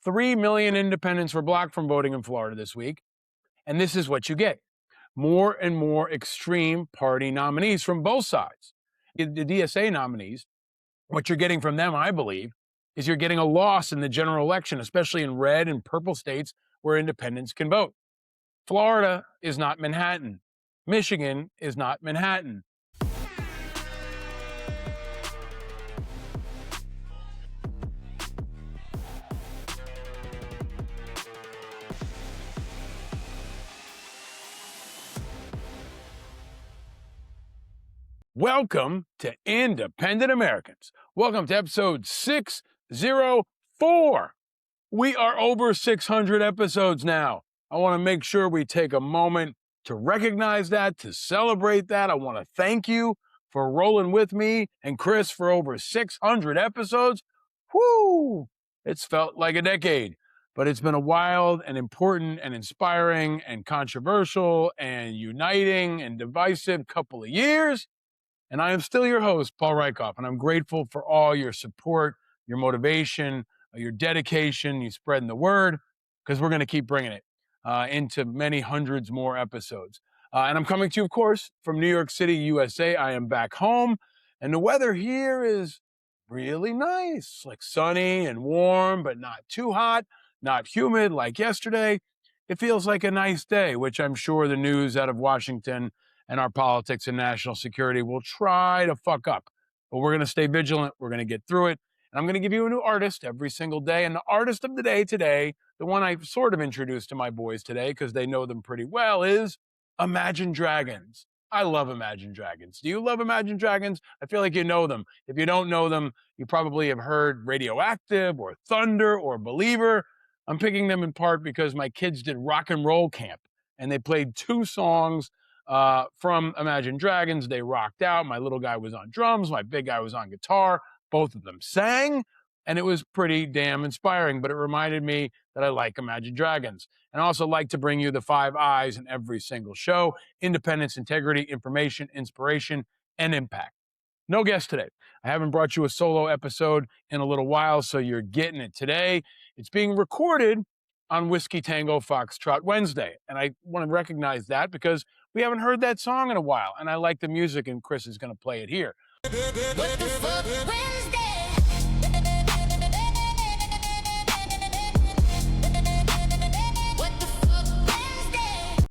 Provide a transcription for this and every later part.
3 million independents were blocked from voting in Florida this week. And this is what you get. More and more extreme party nominees from both sides. The DSA nominees, what you're getting from them, I believe, is you're getting a loss in the general election, especially in red and purple states where independents can vote. Florida is not Manhattan. Michigan is not Manhattan. Welcome to Independent Americans. Welcome to episode 604. We are over 600 episodes now. I want to make sure we take a moment to recognize that, to celebrate that. I want to thank you for rolling with me and Chris for over 600 episodes. Whoo! It's felt like a decade, but it's been a wild and important and inspiring and controversial and uniting and divisive couple of years. And I am still your host, Paul Rieckhoff, and I'm grateful for all your support, your motivation, your dedication, you spreading the word, because we're going to keep bringing it into many hundreds more episodes. And I'm coming to you, of course, from New York City, USA. I am back home, and the weather here is really nice, like sunny and warm, but not too hot, not humid like yesterday. It feels like a nice day, which I'm sure the news out of Washington and our politics and national security will try to fuck up. But we're going to stay vigilant. We're going to get through it. And I'm going to give you a new artist every single day. And the artist of the day today, the one I sort of introduced to my boys today because they know them pretty well, is Imagine Dragons. I love Imagine Dragons. Do you love Imagine Dragons? I feel like you know them. If you don't know them, you probably have heard Radioactive or Thunder or Believer. I'm picking them in part because my kids did rock and roll camp and they played two songs from Imagine Dragons. They rocked out. My little guy was on drums. My big guy was on guitar. Both of them sang, and it was pretty damn inspiring, but it reminded me that I like Imagine Dragons. And I also like to bring you the 5 I's in every single show: independence, integrity, information, inspiration, and impact. No guest today. I haven't brought you a solo episode in a little while, so you're getting it today. It's being recorded on Whiskey Tango Foxtrot Wednesday. And I want to recognize that because we haven't heard that song in a while. And I like the music, and Chris is going to play it here. What the fuck Wednesday? What the fuck Wednesday?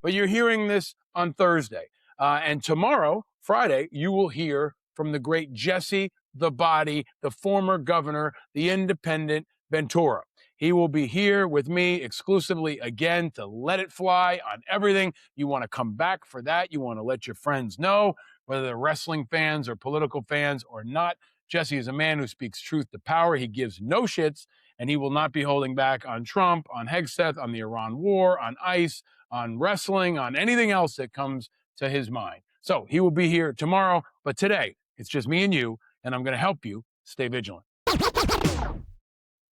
But you're hearing this on Thursday. And tomorrow, Friday, you will hear from the great Jesse the Body, the former governor, the independent Ventura. He will be here with me exclusively again to let it fly on everything. You want to come back for that. You want to let your friends know, whether they're wrestling fans or political fans or not. Jesse is a man who speaks truth to power. He gives no shits, and he will not be holding back on Trump, on Hegseth, on the Iran war, on ICE, on wrestling, on anything else that comes to his mind. So he will be here tomorrow, but today it's just me and you, and I'm going to help you stay vigilant.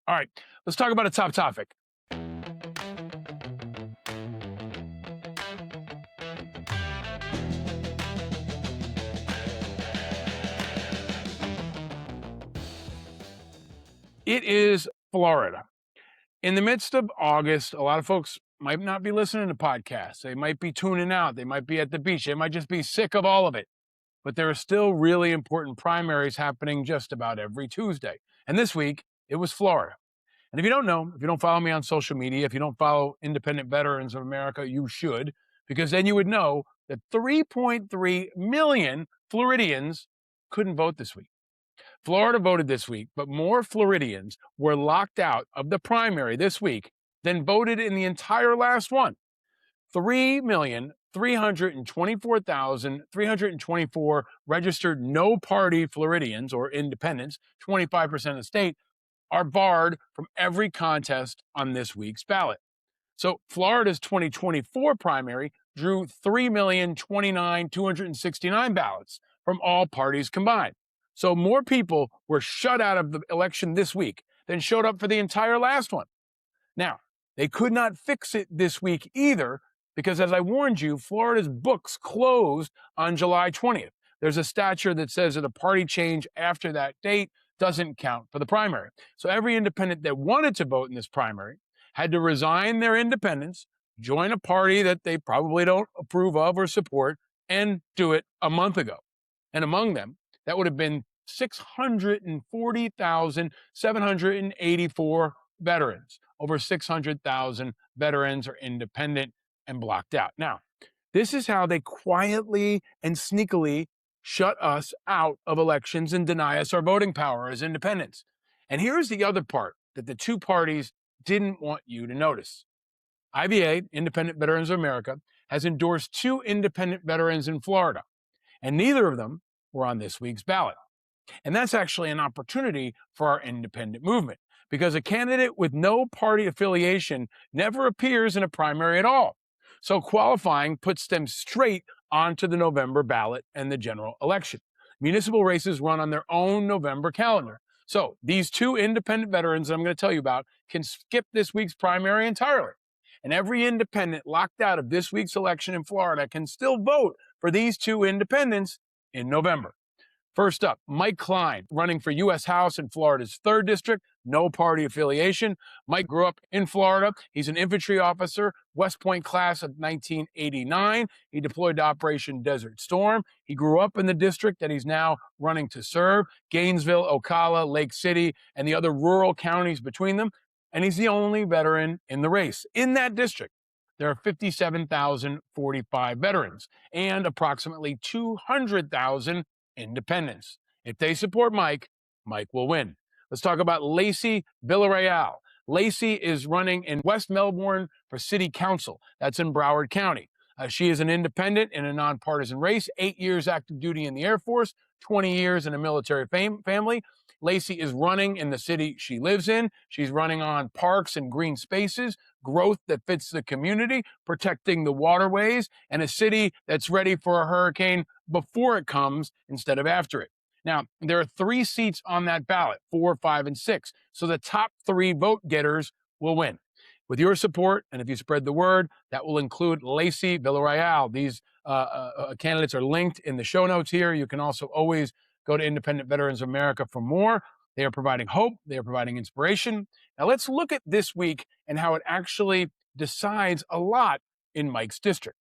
All right, let's talk about a top topic. It is Florida. In the midst of August, a lot of folks might not be listening to podcasts. They might be tuning out. They might be at the beach. They might just be sick of all of it. But there are still really important primaries happening just about every Tuesday. And this week, it was Florida. And if you don't know, if you don't follow me on social media, if you don't follow Independent Veterans of America, you should, because then you would know that 3.3 million Floridians couldn't vote this week. Florida voted this week, but more Floridians were locked out of the primary this week than voted in the entire last one. 3,324,324 registered no-party Floridians or independents, 25% of the state, are barred from every contest on this week's ballot. So Florida's 2024 primary drew 3,029,269 ballots from all parties combined. So more people were shut out of the election this week than showed up for the entire last one. Now, they could not fix it this week either because, as I warned you, Florida's books closed on July 20th. There's a statute that says that a party change after that date doesn't count for the primary. So every independent that wanted to vote in this primary had to resign their independence, join a party that they probably don't approve of or support, and do it a month ago. And among them, that would have been 640,784 veterans. Over 600,000 veterans are independent and blocked out. Now, this is how they quietly and sneakily shut us out of elections and deny us our voting power as independents. And here's the other part that the two parties didn't want you to notice. IVA, Independent Veterans of America, has endorsed two independent veterans in Florida, and neither of them were on this week's ballot. And that's actually an opportunity for our independent movement, because a candidate with no party affiliation never appears in a primary at all. So qualifying puts them straight onto the November ballot and the general election. Municipal races run on their own November calendar. So these two independent veterans I'm going to tell you about can skip this week's primary entirely. And every independent locked out of this week's election in Florida can still vote for these two independents in November. First up, Mike Klein, running for U.S. House in Florida's 3rd District, no party affiliation. Mike grew up in Florida. He's an infantry officer, West Point class of 1989. He deployed to Operation Desert Storm. He grew up in the district that he's now running to serve, Gainesville, Ocala, Lake City, and the other rural counties between them. And he's the only veteran in the race. In that district, there are 57,045 veterans and approximately 200,000 independents. If they support Mike, Mike will win. Let's talk about Lacey Villarreal. Lacey is running in West Melbourne for City Council. That's in Broward County. She is an independent in a nonpartisan race, 8 years active duty in the Air Force, 20 years in a military family. Lacey is running in the city she lives in. She's running on parks and green spaces, growth that fits the community, protecting the waterways, and a city that's ready for a hurricane before it comes instead of after it. Now, there are 3 seats on that ballot, 4, 5, and 6. So the top 3 vote getters will win. With your support, and if you spread the word, that will include Lacey Villarreal. These candidates are linked in the show notes here. You can also always go to Independent Veterans of America for more. They are providing hope. They are providing inspiration. Now let's look at this week and how it actually decides a lot in Mike's district.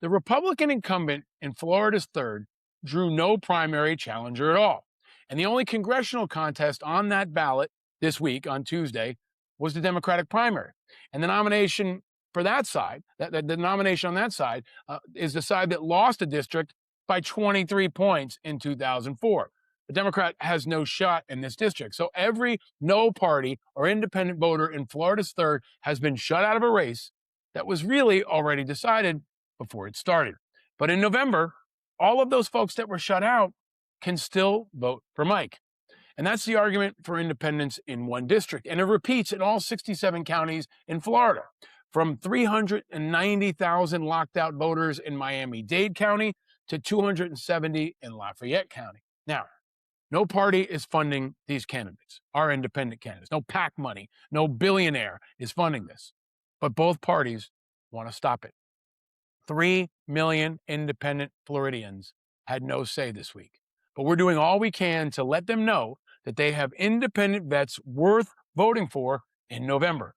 The Republican incumbent in Florida's 3rd drew no primary challenger at all. And the only congressional contest on that ballot this week, on Tuesday, was the Democratic primary. And the nomination for that side, the nomination on that side, is the side that lost a district by 23 points in 2004. The Democrat has no shot in this district. So every no party or independent voter in Florida's 3rd has been shut out of a race that was really already decided before it started. But in November, all of those folks that were shut out can still vote for Mike. And that's the argument for independence in one district. And it repeats in all 67 counties in Florida, from 390,000 locked out voters in Miami-Dade County to 270 in Lafayette County. Now, no party is funding these candidates, our independent candidates. No PAC money, no billionaire is funding this. But both parties want to stop it. 3 million independent Floridians had no say this week. But we're doing all we can to let them know that they have independent vets worth voting for in November.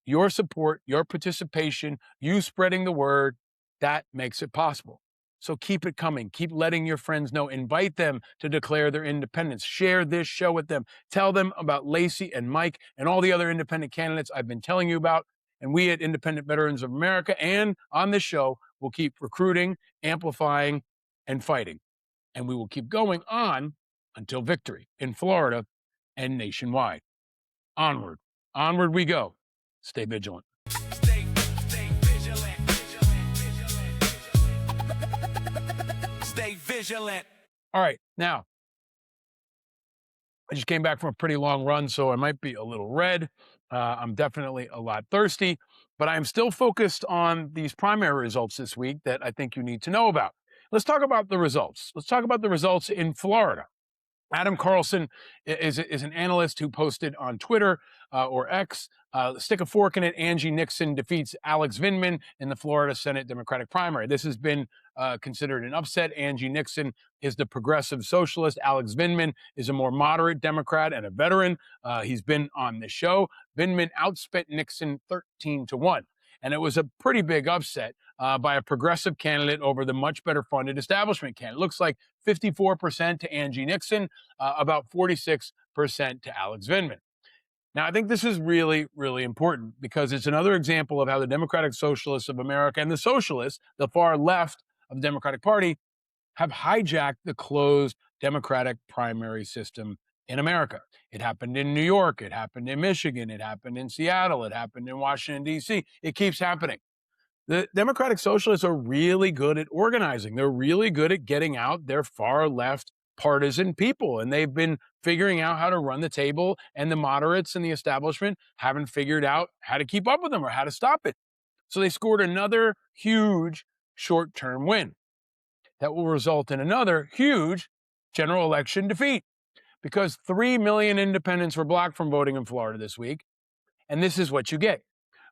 Your support, your participation, you spreading the word, that makes it possible. So keep it coming. Keep letting your friends know. Invite them to declare their independence. Share this show with them. Tell them about Lacey and Mike and all the other independent candidates I've been telling you about. And we at Independent Veterans of America and on this show will keep recruiting, amplifying, and fighting. And we will keep going on until victory in Florida and nationwide. Onward. Onward we go. Stay vigilant. Stay vigilant. Stay vigilant. All right. Now, I just came back from a pretty long run, so I might be a little red. I'm definitely a lot thirsty, but I am still focused on these primary results this week that I think you need to know about. Let's talk about the results. Let's talk about the results in Florida. Adam Carlson is an analyst who posted on Twitter or X, stick a fork in it. Angie Nixon defeats Alex Vindman in the Florida Senate Democratic primary. This has been considered an upset. Angie Nixon is the progressive socialist. Alex Vindman is a more moderate Democrat and a veteran. He's been on the show. Vindman outspent Nixon 13-1. And it was a pretty big upset by a progressive candidate over the much better funded establishment candidate. It looks like 54% to Angie Nixon, about 46% to Alex Vindman. Now, I think this is really, really important because it's another example of how the Democratic Socialists of America and the socialists, the far left of the Democratic Party, have hijacked the closed Democratic primary system in America. It happened in New York. It happened in Michigan. It happened in Seattle. It happened in Washington, D.C. It keeps happening. The Democratic Socialists are really good at organizing. They're really good at getting out their far left partisan people, and they've been figuring out how to run the table, and the moderates and the establishment haven't figured out how to keep up with them or how to stop it. So they scored another huge short-term win that will result in another huge general election defeat because 3 million independents were blocked from voting in Florida this week. And this is what you get.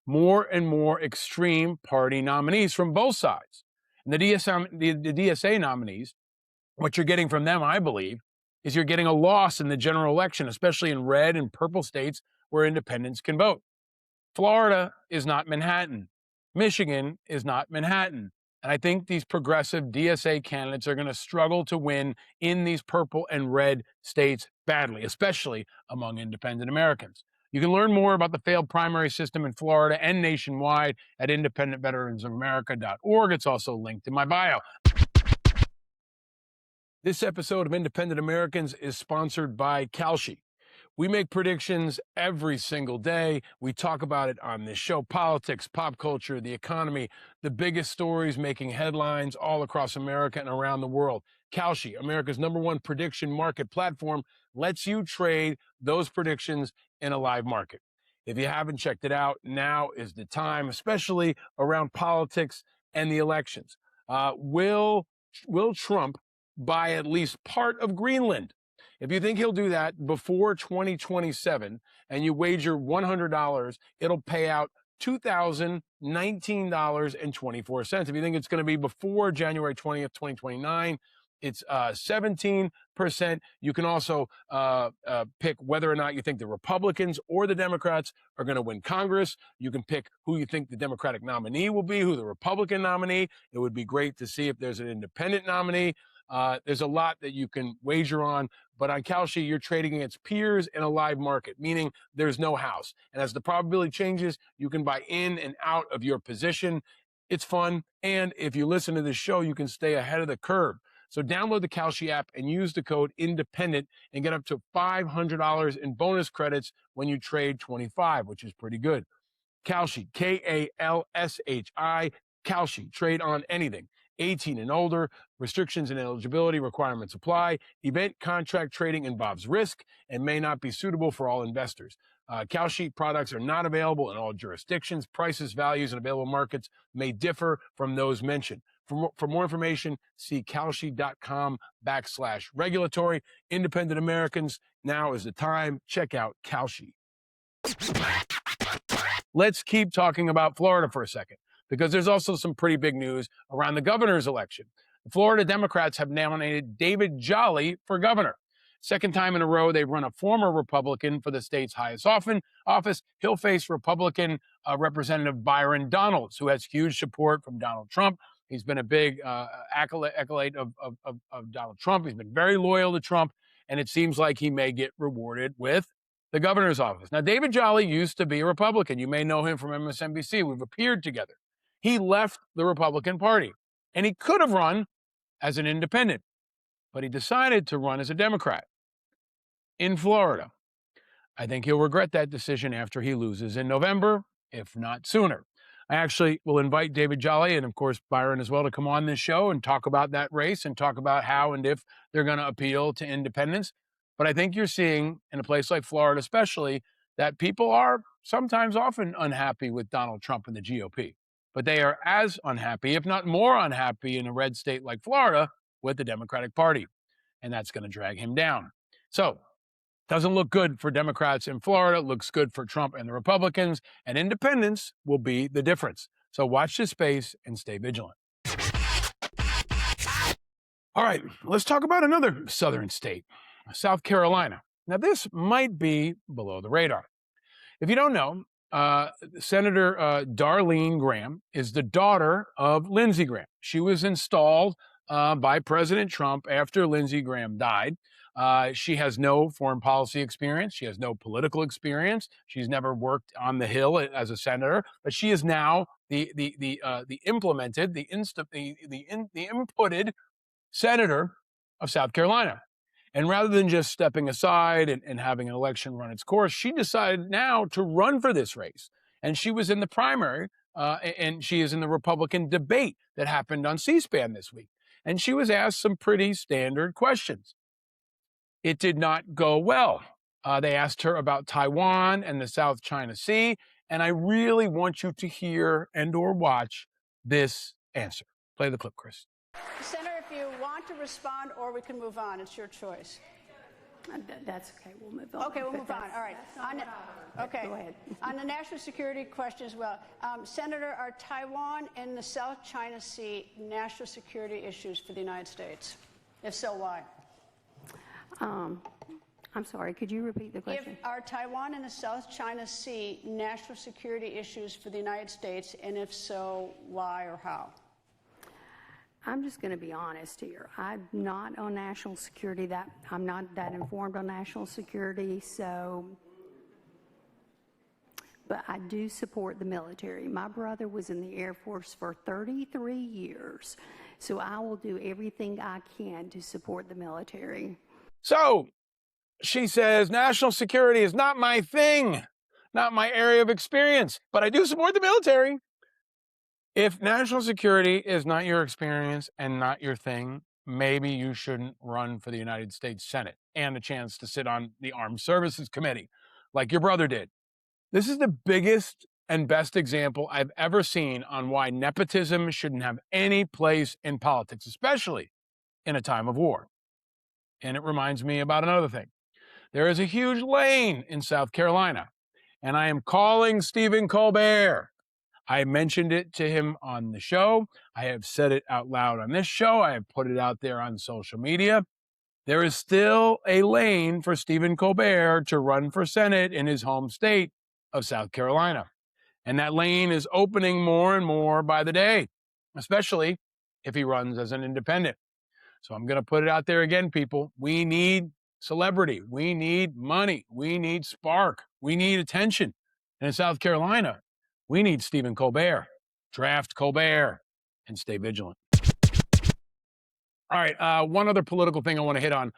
More and more extreme party nominees from both sides. And the DSA nominees, what you're getting from them, I believe, is you're getting a loss in the general election, especially in red and purple states where independents can vote. Florida is not Manhattan. Michigan is not Manhattan. And I think these progressive DSA candidates are going to struggle to win in these purple and red states badly, especially among independent Americans. You can learn more about the failed primary system in Florida and nationwide at independentveteransofamerica.org. It's also linked in my bio. This episode of Independent Americans is sponsored by Kalshi. We make predictions every single day. We talk about it on this show: politics, pop culture, the economy, the biggest stories making headlines all across America and around the world. Kalshi, America's #1 prediction market platform, lets you trade those predictions in a live market. If you haven't checked it out, now is the time, especially around politics and the elections. Will Trump buy at least part of Greenland? If you think he'll do that before 2027 and you wager $100, it'll pay out $2,019.24. If you think it's going to be before January 20th, 2029, it's 17%. You can also pick whether or not you think the Republicans or the Democrats are going to win Congress. You can pick who you think the Democratic nominee will be, who the Republican nominee. It would be great to see if there's an independent nominee. There's a lot that you can wager on, but on Kalshi, you're trading against peers in a live market, meaning there's no house. And as the probability changes, you can buy in and out of your position. It's fun. And if you listen to this show, you can stay ahead of the curve. So download the Kalshi app and use the code INDEPENDENT and get up to $500 in bonus credits when you trade 25, which is pretty good. Kalshi, Kalshi, Kalshi, trade on anything. 18 and older, restrictions and eligibility requirements apply. Event contract trading involves risk and may not be suitable for all investors. Kalshi products are not available in all jurisdictions. Prices, values, and available markets may differ from those mentioned. For more information, see Kalshi.com/regulatory. Independent Americans, now is the time. Check out Kalshi. Let's keep talking about Florida for a second, because there's also some pretty big news around the governor's election. The Florida Democrats have nominated David Jolly for governor. Second time in a row, they've run a former Republican for the state's highest office. He'll face Republican Representative Byron Donalds, who has huge support from Donald Trump. He's been a big accolade of Donald Trump. He's been very loyal to Trump, and it seems like he may get rewarded with the governor's office. Now, David Jolly used to be a Republican. You may know him from MSNBC. We've appeared together. He left the Republican Party, and he could have run as an independent, but he decided to run as a Democrat in Florida. I think he'll regret that decision after he loses in November, if not sooner. I actually will invite David Jolly and, of course, Byron as well to come on this show and talk about that race and talk about how and if they're going to appeal to independents. But I think you're seeing, in a place like Florida especially, that people are sometimes often unhappy with Donald Trump and the GOP. But they are as unhappy, if not more unhappy, in a red state like Florida with the Democratic Party. And that's going to drag him down. So, doesn't look good for Democrats in Florida, looks good for Trump and the Republicans, and independents will be the difference. So watch this space and stay vigilant. All right, let's talk about another southern state, South Carolina. Now, this might be below the radar. If you don't know, Senator Darlene Graham is the daughter of Lindsey Graham. She was installed by President Trump after Lindsey Graham died. She has no foreign policy experience. She has no political experience. She's never worked on the Hill as a senator, but she is now the inputted senator of South Carolina. And rather than just stepping aside and having an election run its course, she decided now to run for this race. And she was in the primary, and she is in the Republican debate that happened on C-SPAN this week. And she was asked some pretty standard questions. It did not go well. They asked her about Taiwan and the South China Sea, and I really want you to hear and or watch this answer. Play the clip, Chris. Senator, if you want to respond, or we can move on. It's your choice. That's okay. We'll move on. Okay, we'll move on. All right. Okay. Go ahead. On the national security question as well, Senator, are Taiwan and the South China Sea national security issues for the United States? If so, why? I'm sorry. Could you repeat the question? Are Taiwan and the South China Sea national security issues for the United States, and if so, why or how? I'm just going to be honest here. I'm not on national security. I'm not that informed on national security, but I do support the military. My brother was in the Air Force for 33 years, so I will do everything I can to support the military. So she says, national security is not my thing, not my area of experience, but I do support the military. If national security is not your experience and not your thing, maybe you shouldn't run for the United States Senate and a chance to sit on the Armed Services Committee like your brother did. This is the biggest and best example I've ever seen on why nepotism shouldn't have any place in politics, especially in a time of war. And it reminds me about another thing. There is a huge lane in South Carolina, and I am calling Stephen Colbert. I mentioned it to him on the show. I have said it out loud on this show. I have put it out there on social media. There is still a lane for Stephen Colbert to run for Senate in his home state of South Carolina. And that lane is opening more and more by the day, especially if he runs as an independent. So I'm going to put it out there again, people. We need celebrity. We need money. We need spark. We need attention. And in South Carolina, we need Stephen Colbert. Draft Colbert and stay vigilant. All right, one other political thing I want to hit on.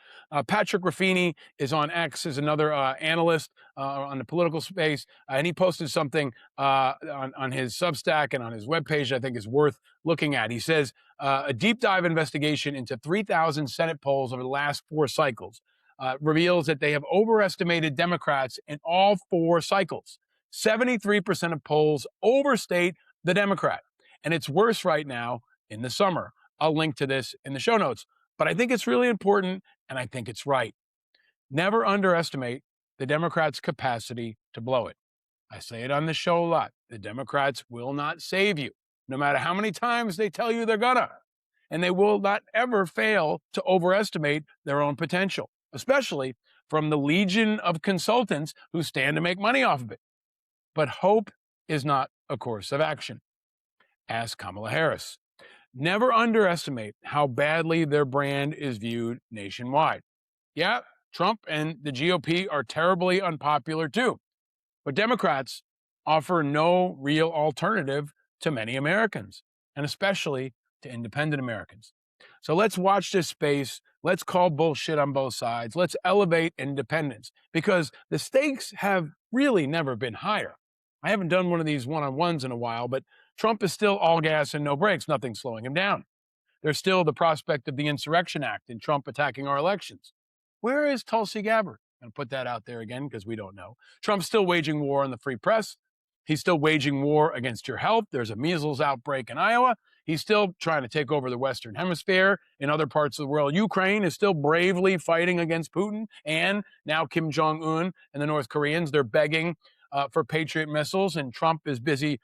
Patrick Ruffini is on X, is another analyst on the political space, and he posted something on his Substack and on his webpage I think is worth looking at. He says, a deep dive investigation into 3,000 Senate polls over the last 4 cycles reveals that they have overestimated Democrats in all 4 cycles. 73% of polls overstate the Democrat, and it's worse right now in the summer. I'll link to this in the show notes, but I think it's really important, and I think it's right. Never underestimate the Democrats' capacity to blow it. I say it on the show a lot. The Democrats will not save you, no matter how many times they tell you they're gonna. And they will not ever fail to overestimate their own potential, especially from the legion of consultants who stand to make money off of it. But hope is not a course of action. Ask Kamala Harris. Never underestimate how badly their brand is viewed nationwide. Yeah, Trump and the GOP are terribly unpopular too, but Democrats offer no real alternative to many Americans, and especially to independent Americans. So let's watch this space. Let's call bullshit on both sides. Let's elevate independence, because the stakes have really never been higher. I haven't done one of these one-on-ones in a while, but Trump is still all gas and no brakes, nothing slowing him down. There's still the prospect of the Insurrection Act and Trump attacking our elections. Where is Tulsi Gabbard? I'm going to put that out there again because we don't know. Trump's still waging war on the free press. He's still waging war against your health. There's a measles outbreak in Iowa. He's still trying to take over the Western Hemisphere in other parts of the world. Ukraine is still bravely fighting against Putin. And now Kim Jong-un and the North Koreans, they're begging for Patriot missiles. And Trump is busy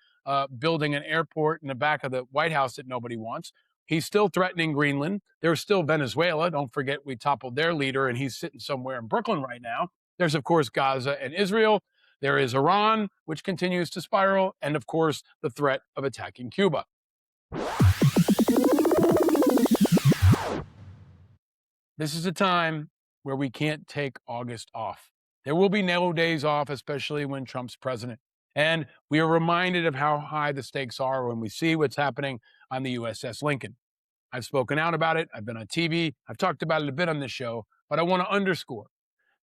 building an airport in the back of the White House that nobody wants. He's still threatening Greenland. There's still Venezuela. Don't forget we toppled their leader, and he's sitting somewhere in Brooklyn right now. There's, of course, Gaza and Israel. There is Iran, which continues to spiral, and, of course, the threat of attacking Cuba. This is a time where we can't take August off. There will be no days off, especially when Trump's president. And we are reminded of how high the stakes are when we see what's happening on the USS Lincoln. I've spoken out about it. I've been on TV. I've talked about it a bit on this show, but I want to underscore.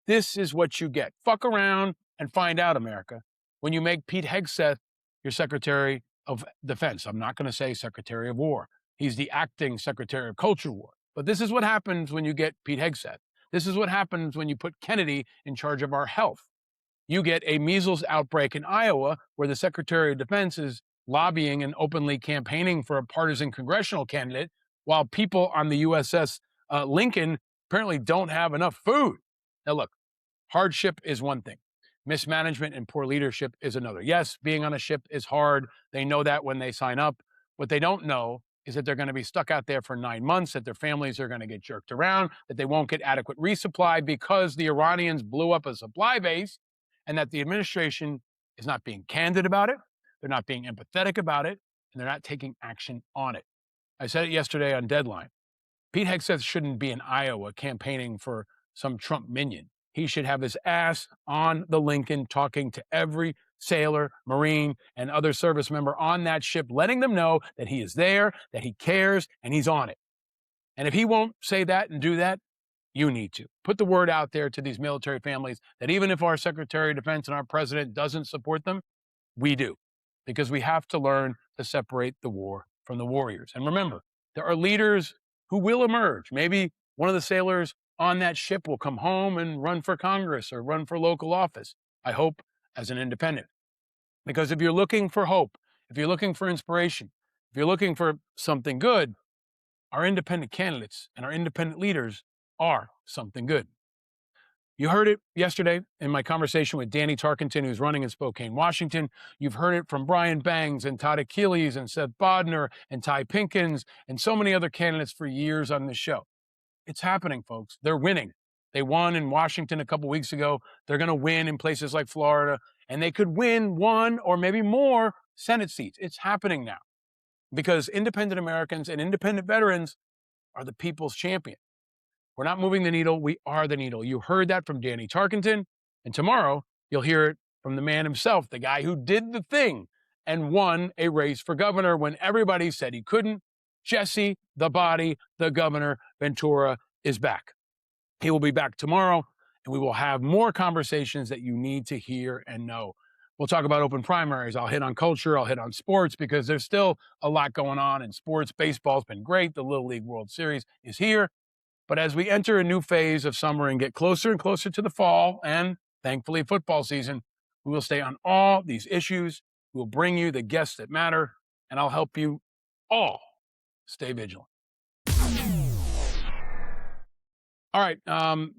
This is what you get. Fuck around and find out, America, when you make Pete Hegseth your Secretary of Defense. I'm not going to say Secretary of War. He's the acting Secretary of Culture War. But this is what happens when you get Pete Hegseth. This is what happens when you put Kennedy in charge of our health. You get a measles outbreak in Iowa where the Secretary of Defense is lobbying and openly campaigning for a partisan congressional candidate while people on the USS Lincoln apparently don't have enough food. Now, look, hardship is one thing. Mismanagement and poor leadership is another. Yes, being on a ship is hard. They know that when they sign up. What they don't know is that they're going to be stuck out there for 9 months, that their families are going to get jerked around, that they won't get adequate resupply because the Iranians blew up a supply base, and that the administration is not being candid about it, they're not being empathetic about it, and they're not taking action on it. I said it yesterday on Deadline. Pete Hegseth shouldn't be in Iowa campaigning for some Trump minion. He should have his ass on the Lincoln talking to every sailor, Marine, and other service member on that ship, letting them know that he is there, that he cares, and he's on it. And if he won't say that and do that, you need to. Put the word out there to these military families that even if our Secretary of Defense and our president doesn't support them, we do. Because we have to learn to separate the war from the warriors. And remember, there are leaders who will emerge. Maybe one of the sailors on that ship will come home and run for Congress or run for local office. I hope as an independent. Because if you're looking for hope, if you're looking for inspiration, if you're looking for something good, our independent candidates and our independent leaders are something good. You heard it yesterday in my conversation with Danny Tarkenton, who's running in Spokane, Washington. You've heard it from Brian Bangs and Todd Achilles and Seth Bodnar and Ty Pinkins and so many other candidates for years on this show. It's happening, folks. They're winning. They won in Washington a couple weeks ago. They're going to win in places like Florida, and they could win one or maybe more Senate seats. It's happening now because independent Americans and independent veterans are the people's champion. We're not moving the needle. We are the needle. You heard that from Danny Tarkenton, and tomorrow you'll hear it from the man himself, the guy who did the thing and won a race for governor when everybody said he couldn't. Jesse, the body, the governor, Ventura is back. He will be back tomorrow, and we will have more conversations that you need to hear and know. We'll talk about open primaries. I'll hit on culture. I'll hit on sports because there's still a lot going on in sports. Baseball's been great. The Little League World Series is here. But as we enter a new phase of summer and get closer and closer to the fall and, thankfully, football season, we will stay on all these issues. We'll bring you the guests that matter, and I'll help you all stay vigilant. All right,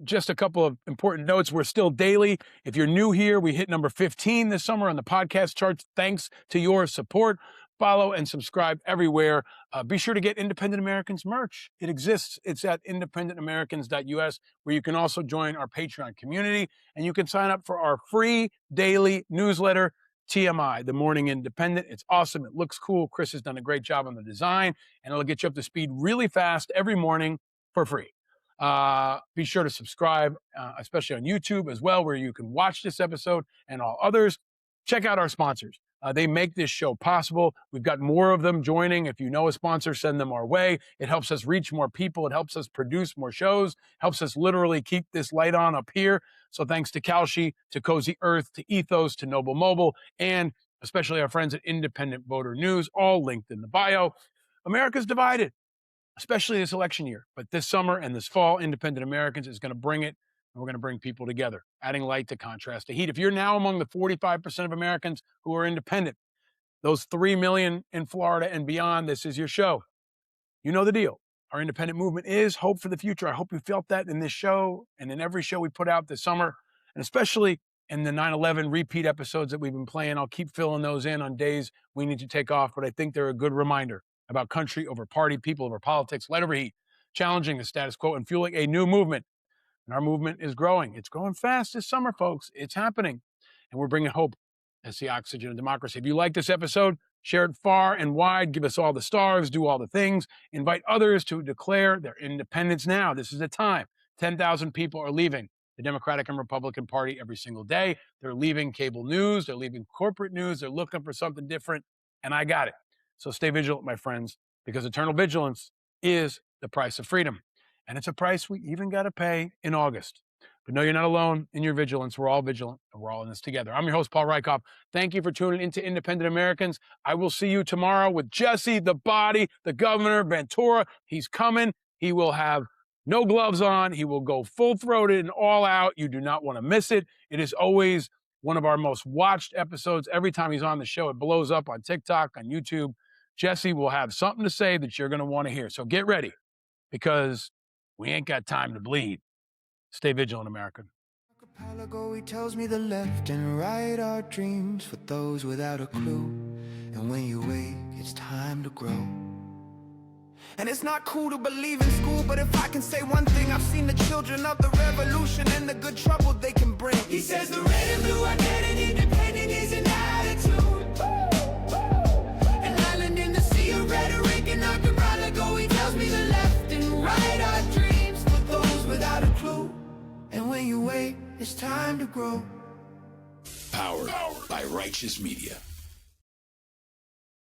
just a couple of important notes. We're still daily. If you're new here, we hit number 15 this summer on the podcast charts. Thanks to your support. Follow and subscribe everywhere. Be sure to get Independent Americans merch. It exists. It's at independentamericans.us, where you can also join our Patreon community, and you can sign up for our free daily newsletter, TMI, The Morning Independent. It's awesome. It looks cool. Chris has done a great job on the design, and it'll get you up to speed really fast every morning for free. Be sure to subscribe, especially on YouTube as well, where you can watch this episode and all others. Check out our sponsors. They make this show possible. We've got more of them joining. If you know a sponsor, send them our way. It helps us reach more people. It helps us produce more shows, helps us literally keep this light on up here. So thanks to Kalshi, to Cozy Earth, to Ethos, to Noble Mobile, and especially our friends at Independent Voter News, all linked in the bio. America's divided, especially this election year. But this summer and this fall, Independent Americans is going to bring it and we're going to bring people together, adding light to contrast to heat. If you're now among the 45% of Americans who are independent, those 3 million in Florida and beyond, this is your show. You know the deal. Our independent movement is hope for the future. I hope you felt that in this show and in every show we put out this summer, and especially in the 9/11 repeat episodes that we've been playing. I'll keep filling those in on days we need to take off, but I think they're a good reminder about country over party, people over politics, light over heat, challenging the status quo and fueling a new movement. And our movement is growing. It's growing fast this summer, folks. It's happening. And we're bringing hope as the oxygen of democracy. If you like this episode, share it far and wide. Give us all the stars. Do all the things. Invite others to declare their independence now. This is the time. 10,000 people are leaving the Democratic and Republican Party every single day. They're leaving cable news. They're leaving corporate news. They're looking for something different. And I got it. So stay vigilant, my friends, because eternal vigilance is the price of freedom. And it's a price we even got to pay in August. But no, you're not alone in your vigilance. We're all vigilant, and we're all in this together. I'm your host, Paul Rieckhoff. Thank you for tuning into Independent Americans. I will see you tomorrow with Jesse, the body, the governor, Ventura. He's coming. He will have no gloves on. He will go full-throated and all out. You do not want to miss it. It is always one of our most watched episodes. Every time he's on the show, it blows up on TikTok, on YouTube. Jesse will have something to say that you're going to want to hear. So get ready, because we ain't got time to bleed. Stay vigilant, America. Archipelago, he tells me the left and right are dreams for those without a clue. And when you wake, it's time to grow. And it's not cool to believe in school, but if I can say one thing, I've seen the children of the revolution and the good trouble they can bring. He says the red and blue are dead and independent is an attitude. An island in the sea of rhetoric and archipelago, he tells me the left and right are dreams for those without a clue. And when you wait, it's time to grow. Powered by Righteous Media.